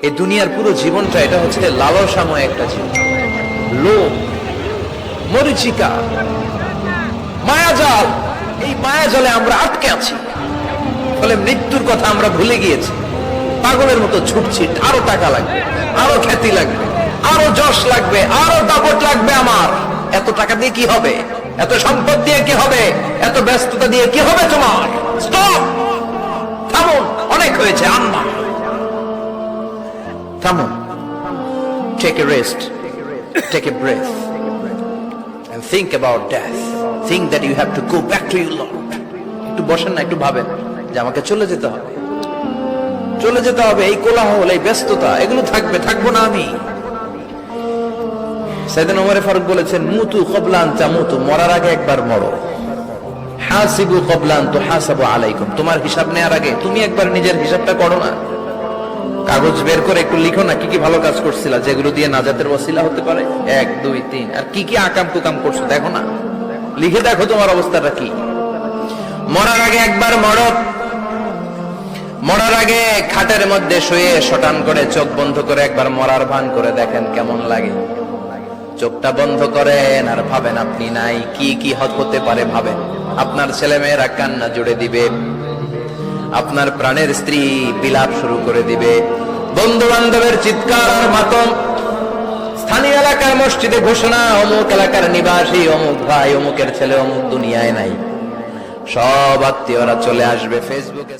এই দুনিয়ার পুরো জীবনটা এটা হচ্ছে লালসাময় একটা জীবন, লোভ, মরিচিকা, মায়াজাল। এই মায়াজালে আমরা আটকে আছি, ফলে মৃত্যুর কথা আমরা ভুলে গিয়েছি। পাগলের মতো ছুটছি, আরো টাকা লাগবে, আরো খ্যাতি লাগবে, আরো যশ লাগবে, আরো দাপট লাগবে। আমার এত টাকা দিয়ে কি হবে? এত সম্পদ দিয়ে কি হবে? এত ব্যস্ততা দিয়ে কি হবে? তোমার স্টপ, থামুন, অনেক হয়েছে। আন্না, থামুন, take a rest, take a breath and think about death. Think that you have to go back to your Lord. একটু বসেন না, একটু ভাবেন যে আমাকে চলে যেতে হবে, চলে যেতে হবে। এই কোলাহল, এই ব্যস্ততা, এগুলো থাকবে, থাকবো না আমি। সাইয়েদনা ওমর ফারুক বলেছেন, মুতু ক্বাবলা আন তামুতু, মরার আগে একবার মরো। হাসিবু ক্বাবলা আন তুহাসাবু আলাইকুম, তোমার হিসাব নেওয়ার আগে তুমি একবার নিজের হিসাবটা করো না। কাগজ বের করে একটু লিখো না, কি কি ভালো কাজ করছিলা, যেগুলো দিয়ে নাজাতের ওসিলা হতে পারে। 1 2 3, আর কি কি আকাম কুকাম করছো দেখো না, লিখে দেখো তোমার অবস্থাটা কি। মরার আগে একবার মরো। মরার আগে খাটের মধ্যে শুয়ে শটান করে চোখ বন্ধ করে একবার মরার ভান করে দেখেন কেমন লাগে। চোখটা বন্ধ করেন আর ভাবেন আপনি নাই, কি কি হতে পারে ভাবেন। আপনার ছেলে মেয়েরা কান্না জুড়ে দিবে, আপনার প্রাণের স্ত্রী বিলাপ শুরু করে দিবে, বন্ধু বান্ধবের চিৎকার আর মাতম, স্থানীয় এলাকার মসজিদে ঘোষণা, অমুক এলাকার নিবাসী, অমুক ভাই, অমুকের ছেলে অমুক দুনিয়ায় নাই। সব আত্মীয়রা চলে আসবে ফেসবুকে।